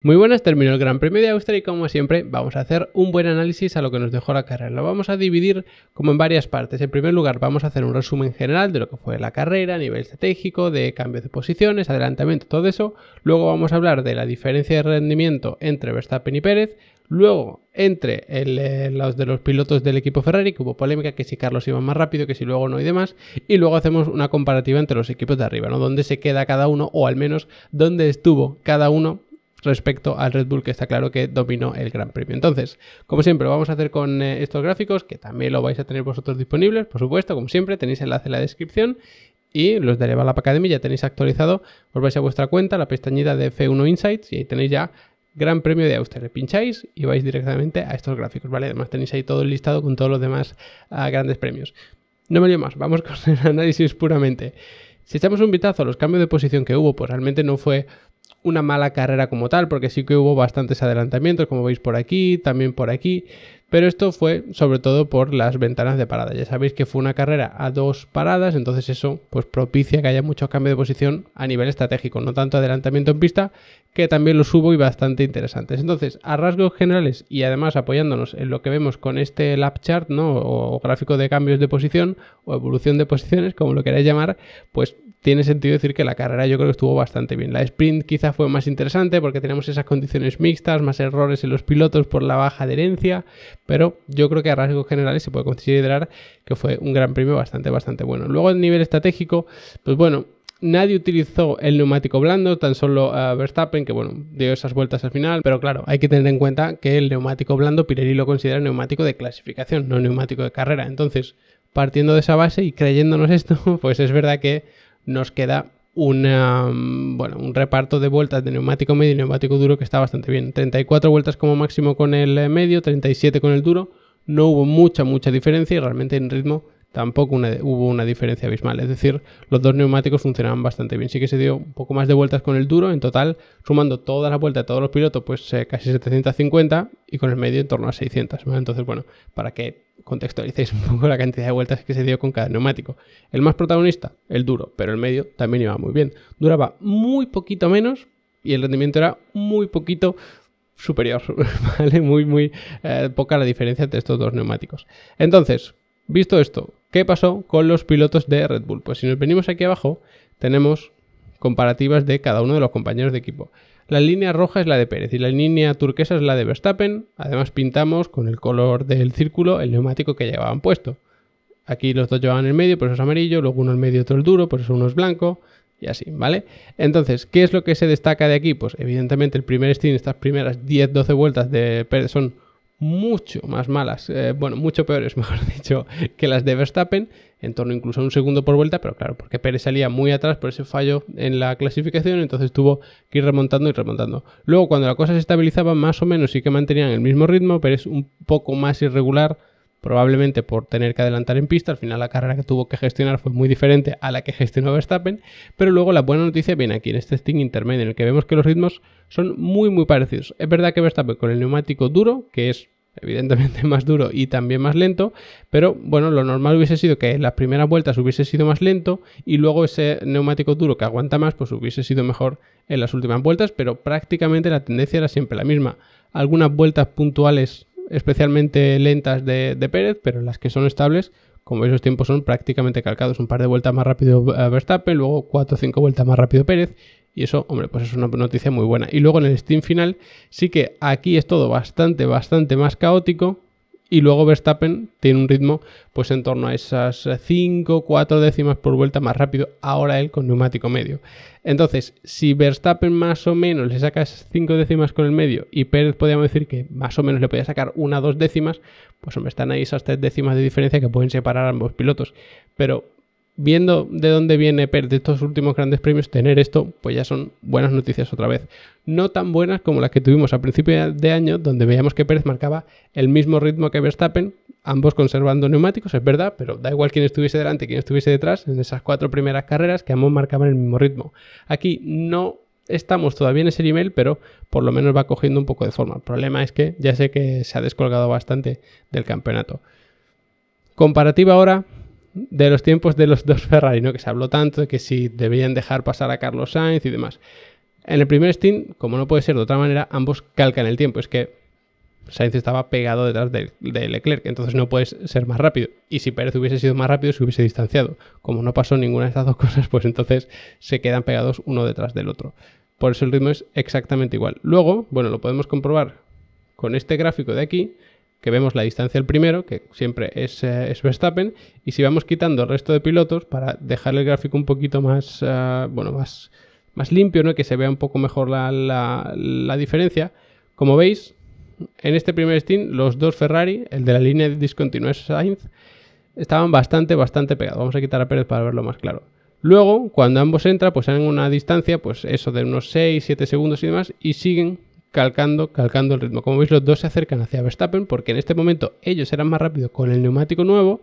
Muy buenas, terminó el Gran Premio de Austria y como siempre vamos a hacer un buen análisis a lo que nos dejó la carrera. Lo vamos a dividir como en varias partes. En primer lugar vamos a hacer un resumen general de lo que fue la carrera a nivel estratégico, de cambios de posiciones, adelantamiento, todo eso. Luego vamos a hablar de la diferencia de rendimiento entre Verstappen y Pérez. Luego, entre los de los pilotos del equipo Ferrari, que hubo polémica, que si Carlos iba más rápido, que si luego no y demás. Y luego hacemos una comparativa entre los equipos de arriba, ¿no? Dónde se queda cada uno, o al menos dónde estuvo cada uno respecto al Red Bull, que está claro que dominó el Gran Premio. Entonces, como siempre, lo vamos a hacer con estos gráficos, que también lo vais a tener vosotros disponibles, por supuesto, como siempre, tenéis enlace en la descripción. Y los de Level Up Academy ya tenéis actualizado, os vais a vuestra cuenta, la pestañita de F1 Insights, y ahí tenéis ya Gran Premio de Austria. Le pincháis y vais directamente a estos gráficos, ¿vale? Además tenéis ahí todo el listado con todos los demás grandes premios. No me lío más, vamos con el análisis puramente. Si echamos un vistazo a los cambios de posición que hubo, pues realmente no fue una mala carrera como tal, porque sí que hubo bastantes adelantamientos, como veis por aquí, también por aquí, pero esto fue sobre todo por las ventanas de parada. Ya sabéis que fue una carrera a 2 paradas, entonces eso pues propicia que haya mucho cambio de posición a nivel estratégico, no tanto adelantamiento en pista, que también los hubo y bastante interesantes. Entonces, a rasgos generales y además apoyándonos en lo que vemos con este lap chart, ¿no? O gráfico de cambios de posición o evolución de posiciones, como lo queráis llamar, pues tiene sentido decir que la carrera yo creo que estuvo bastante bien. La sprint quizá fue más interesante porque tenemos esas condiciones mixtas, más errores en los pilotos por la baja adherencia, pero yo creo que a rasgos generales se puede considerar que fue un gran premio bastante bueno. Luego a nivel estratégico, pues bueno, nadie utilizó el neumático blando, tan solo Verstappen, que bueno, dio esas vueltas al final, pero claro, hay que tener en cuenta que el neumático blando Pirelli lo considera neumático de clasificación, no neumático de carrera. Entonces, partiendo de esa base y creyéndonos esto, pues es verdad que nos queda un reparto de vueltas de neumático medio y neumático duro que está bastante bien. 34 vueltas como máximo con el medio, 37 con el duro. No hubo mucha diferencia y realmente en ritmo tampoco hubo una diferencia abismal. Es decir, los dos neumáticos funcionaban bastante bien. Sí que se dio un poco más de vueltas con el duro. En total, sumando todas las vueltas de todos los pilotos, pues casi 750 y con el medio en torno a 600. ¿Vale? Entonces, bueno, para que contextualicéis un poco la cantidad de vueltas que se dio con cada neumático. El más protagonista, el duro, pero el medio también iba muy bien. Duraba muy poquito menos y el rendimiento era muy poquito superior, ¿vale? Muy poca la diferencia entre estos dos neumáticos. Entonces, visto esto, ¿qué pasó con los pilotos de Red Bull? Pues si nos venimos aquí abajo, tenemos comparativas de cada uno de los compañeros de equipo. La línea roja es la de Pérez y la línea turquesa es la de Verstappen. Además pintamos con el color del círculo el neumático que llevaban puesto. Aquí los dos llevaban el medio, por eso es amarillo, luego uno el medio, otro el duro, por eso uno es blanco y así, ¿vale? Entonces, ¿qué es lo que se destaca de aquí? Pues evidentemente el primer stint, estas primeras 10-12 vueltas de Pérez son mucho más malas, mucho peores, mejor dicho, que las de Verstappen, en torno incluso a un segundo por vuelta, pero claro, porque Pérez salía muy atrás por ese fallo en la clasificación, entonces tuvo que ir remontando. Luego, cuando la cosa se estabilizaba, más o menos sí que mantenían el mismo ritmo, Pérez un poco más irregular, probablemente por tener que adelantar en pista. Al final la carrera que tuvo que gestionar fue muy diferente a la que gestionó Verstappen, pero luego la buena noticia viene aquí en este stint intermedio en el que vemos que los ritmos son muy parecidos. Es verdad que Verstappen con el neumático duro, que es evidentemente más duro y también más lento, pero bueno, lo normal hubiese sido que en las primeras vueltas hubiese sido más lento y luego ese neumático duro que aguanta más pues hubiese sido mejor en las últimas vueltas, pero prácticamente la tendencia era siempre la misma. Algunas vueltas puntuales especialmente lentas de Pérez, pero las que son estables, como veis, los tiempos son prácticamente calcados. Un par de vueltas más rápido Verstappen, luego 4 o 5 vueltas más rápido Pérez, y eso, hombre, pues es una noticia muy buena. Y luego en el stint final sí que aquí es todo bastante más caótico, y luego Verstappen tiene un ritmo pues en torno a esas 5-4 décimas por vuelta más rápido, ahora él con neumático medio. Entonces, si Verstappen más o menos le saca esas 5 décimas con el medio y Pérez podríamos decir que más o menos le podía sacar 1-2 décimas, pues hombre, están ahí esas 3 décimas de diferencia que pueden separar a ambos pilotos. Pero viendo de dónde viene Pérez de estos últimos grandes premios, tener esto, pues ya son buenas noticias otra vez. No tan buenas como las que tuvimos a principio de año, donde veíamos que Pérez marcaba el mismo ritmo que Verstappen, ambos conservando neumáticos, es verdad, pero da igual quién estuviese delante y quién estuviese detrás, en esas 4 primeras carreras que ambos marcaban el mismo ritmo. Aquí no estamos todavía en ese nivel, pero por lo menos va cogiendo un poco de forma. El problema es que ya sé que se ha descolgado bastante del campeonato. Comparativa ahora de los tiempos de los dos Ferrari, ¿no? Que se habló tanto de que si debían dejar pasar a Carlos Sainz y demás. En el primer stint, como no puede ser de otra manera, ambos calcan el tiempo. Es que Sainz estaba pegado detrás de Leclerc, entonces no puedes ser más rápido. Y si Pérez hubiese sido más rápido, se hubiese distanciado. Como no pasó ninguna de estas dos cosas, pues entonces se quedan pegados uno detrás del otro. Por eso el ritmo es exactamente igual. Luego, bueno, lo podemos comprobar con este gráfico de aquí, que vemos la distancia del primero, que siempre es Verstappen, y si vamos quitando el resto de pilotos para dejar el gráfico un poquito más, más limpio, ¿no? Que se vea un poco mejor la diferencia. Como veis, en este primer stint, los dos Ferrari, el de la línea de discontinua Sainz, estaban bastante pegados. Vamos a quitar a Pérez para verlo más claro. Luego, cuando ambos entran, pues en una distancia, pues eso de unos 6-7 segundos y demás, y siguen calcando el ritmo. Como veis, los dos se acercan hacia Verstappen, porque en este momento ellos eran más rápidos con el neumático nuevo,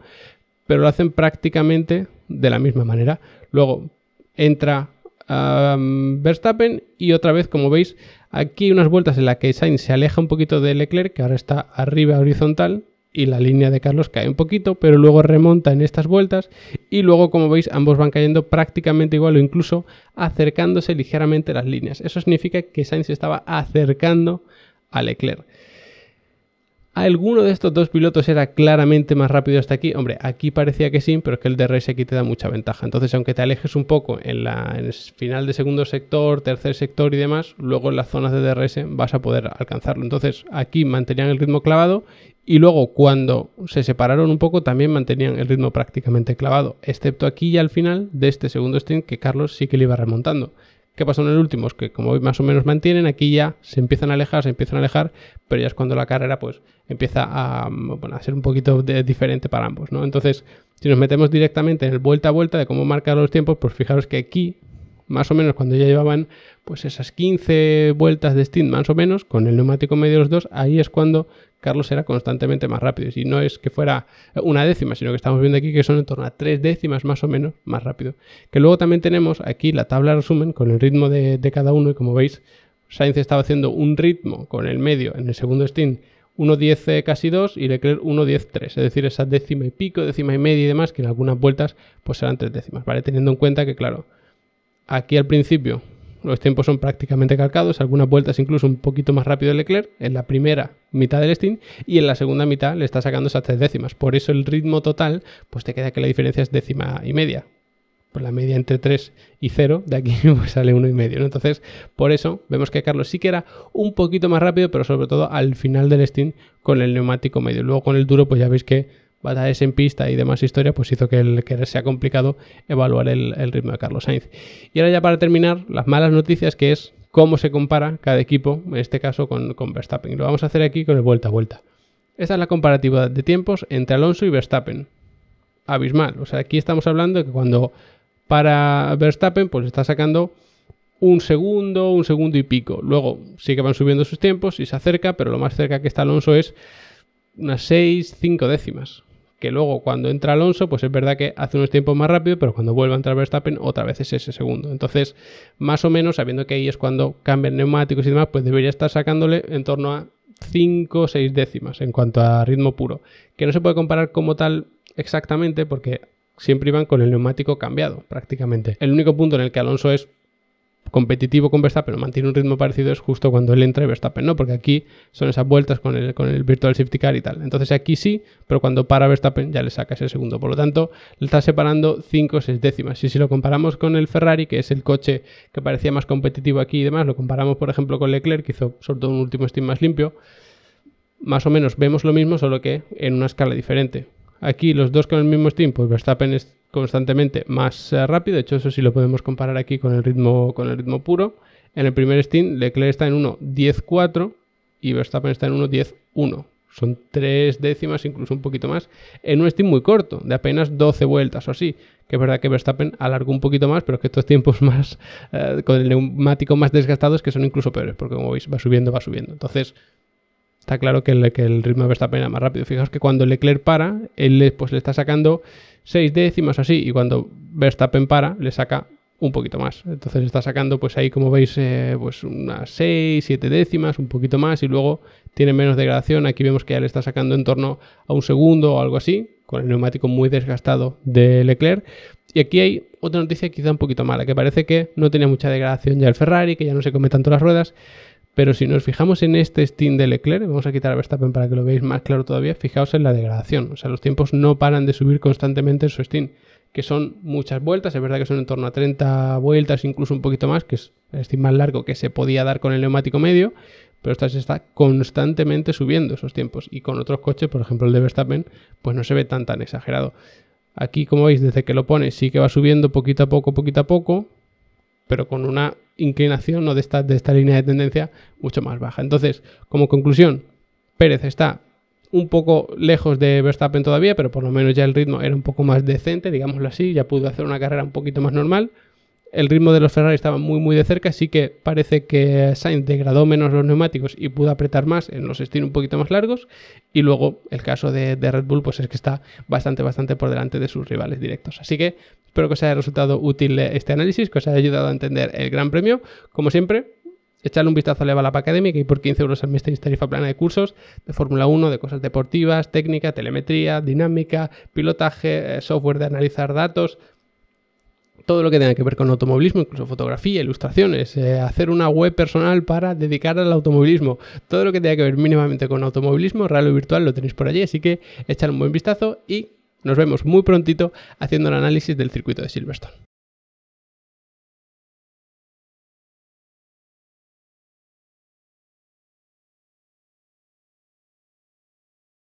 pero lo hacen prácticamente de la misma manera. Luego entra Verstappen y otra vez, como veis, aquí unas vueltas en las que Sainz se aleja un poquito de Leclerc, que ahora está arriba horizontal, y la línea de Carlos cae un poquito, pero luego remonta en estas vueltas y luego, como veis, ambos van cayendo prácticamente igual o incluso acercándose ligeramente las líneas. Eso significa que Sainz estaba acercando a Leclerc. ¿Alguno de estos dos pilotos era claramente más rápido hasta aquí? Hombre, aquí parecía que sí, pero es que el DRS aquí te da mucha ventaja. Entonces, aunque te alejes un poco en el final de segundo sector, tercer sector y demás, luego en las zonas de DRS vas a poder alcanzarlo. Entonces, aquí mantenían el ritmo clavado y luego cuando se separaron un poco también mantenían el ritmo prácticamente clavado, excepto aquí ya al final de este segundo stint que Carlos sí que le iba remontando. ¿Qué pasó en el último? Es que como más o menos mantienen, aquí ya se empiezan a alejar, pero ya es cuando la carrera pues empieza a ser un poquito diferente para ambos, ¿no? Entonces, si nos metemos directamente en el vuelta a vuelta de cómo marcar los tiempos, pues fijaros que aquí, más o menos cuando ya llevaban pues esas 15 vueltas de stint más o menos, con el neumático medio de los dos, ahí es cuando Carlos era constantemente más rápido. Y no es que fuera una décima, sino que estamos viendo aquí que son en torno a 3 décimas más o menos más rápido. Que luego también tenemos aquí la tabla de resumen con el ritmo de cada uno. Y como veis, Sainz estaba haciendo un ritmo con el medio en el segundo stint 1.10 casi 2 y Leclerc 1.10.3. Es decir, esa décima y pico, décima y media y demás, que en algunas vueltas pues eran 3 décimas. ¿Vale? Teniendo en cuenta que, claro, aquí al principio los tiempos son prácticamente calcados, algunas vueltas incluso un poquito más rápido de Leclerc en la primera mitad del stint y en la segunda mitad le está sacando esas 3 décimas. Por eso el ritmo total, pues te queda que la diferencia es décima y media. Pues la media entre 3 y 0, de aquí pues sale 1,5, ¿no? Entonces, por eso vemos que Carlos sí que era un poquito más rápido, pero sobre todo al final del stint con el neumático medio. Luego con el duro, pues ya veis que batallas en pista y demás historia, pues hizo que sea complicado evaluar el ritmo de Carlos Sainz. Y ahora ya para terminar, las malas noticias, que es cómo se compara cada equipo, en este caso con Verstappen. Y lo vamos a hacer aquí con el vuelta a vuelta. Esta es la comparativa de tiempos entre Alonso y Verstappen. Abismal. O sea, aquí estamos hablando de que cuando para Verstappen, pues está sacando un segundo y pico. Luego sí que van subiendo sus tiempos y se acerca, pero lo más cerca que está Alonso es unas 6-5 décimas. Que luego cuando entra Alonso, pues es verdad que hace unos tiempos más rápido, pero cuando vuelve a entrar Verstappen, otra vez es ese segundo. Entonces, más o menos, sabiendo que ahí es cuando cambian neumáticos y demás, pues debería estar sacándole en torno a 5 o 6 décimas en cuanto a ritmo puro. Que no se puede comparar como tal exactamente porque siempre iban con el neumático cambiado, prácticamente. El único punto en el que Alonso es competitivo con Verstappen o mantiene un ritmo parecido es justo cuando él entra y Verstappen no, porque aquí son esas vueltas con el Virtual Safety Car y tal. Entonces aquí sí, pero cuando para Verstappen ya le saca ese segundo. Por lo tanto, le está separando 5 o 6 décimas. Y si lo comparamos con el Ferrari, que es el coche que parecía más competitivo aquí y demás, lo comparamos por ejemplo con Leclerc, que hizo sobre todo un último stint más limpio, más o menos vemos lo mismo, solo que en una escala diferente. Aquí los dos con el mismo stint, pues Verstappen es constantemente más rápido. De hecho, eso sí lo podemos comparar aquí con el ritmo puro. En el primer stint, Leclerc está en 1.10.4 y Verstappen está en 1.10.1. Son 3 décimas, incluso un poquito más, en un stint muy corto, de apenas 12 vueltas o así. Que es verdad que Verstappen alargó un poquito más, pero que estos tiempos más con el neumático más desgastados, que son incluso peores, porque como veis va subiendo. Entonces, está claro que el ritmo de Verstappen era más rápido. Fijaos que cuando Leclerc para, él pues le está sacando 6 décimas así, y cuando Verstappen para, le saca un poquito más. Entonces está sacando, pues ahí como veis, pues unas 6, 7 décimas, un poquito más, y luego tiene menos degradación. Aquí vemos que ya le está sacando en torno a un segundo o algo así, con el neumático muy desgastado de Leclerc. Y aquí hay otra noticia quizá un poquito mala, que parece que no tenía mucha degradación ya el Ferrari, que ya no se come tanto las ruedas, pero si nos fijamos en este stint de Leclerc, vamos a quitar a Verstappen para que lo veáis más claro todavía, fijaos en la degradación, o sea, los tiempos no paran de subir constantemente en su stint, que son muchas vueltas, es verdad que son en torno a 30 vueltas, incluso un poquito más, que es el stint más largo que se podía dar con el neumático medio, pero esta se está constantemente subiendo esos tiempos, y con otros coches, por ejemplo el de Verstappen, pues no se ve tan exagerado. Aquí, como veis, desde que lo pone sí que va subiendo poquito a poco, pero con una inclinación, ¿no?, de esta línea de tendencia mucho más baja. Entonces, como conclusión, Pérez está un poco lejos de Verstappen todavía, pero por lo menos ya el ritmo era un poco más decente, digámoslo así, ya pudo hacer una carrera un poquito más normal. El ritmo de los Ferrari estaba muy de cerca, así que parece que Sainz degradó menos los neumáticos y pudo apretar más en los stints un poquito más largos. Y luego el caso de Red Bull, pues es que está bastante por delante de sus rivales directos. Así que espero que os haya resultado útil este análisis, que os haya ayudado a entender el Gran Premio. Como siempre, echadle un vistazo a Level Up Academy, que hay por 15 euros al mes tenéis tarifa plana de cursos de Fórmula 1, de cosas deportivas, técnica, telemetría, dinámica, pilotaje, software de analizar datos. Todo lo que tenga que ver con automovilismo, incluso fotografía, ilustraciones, hacer una web personal para dedicar al automovilismo. Todo lo que tenga que ver mínimamente con automovilismo, real o virtual, lo tenéis por allí. Así que echad un buen vistazo y nos vemos muy prontito haciendo el análisis del circuito de Silverstone.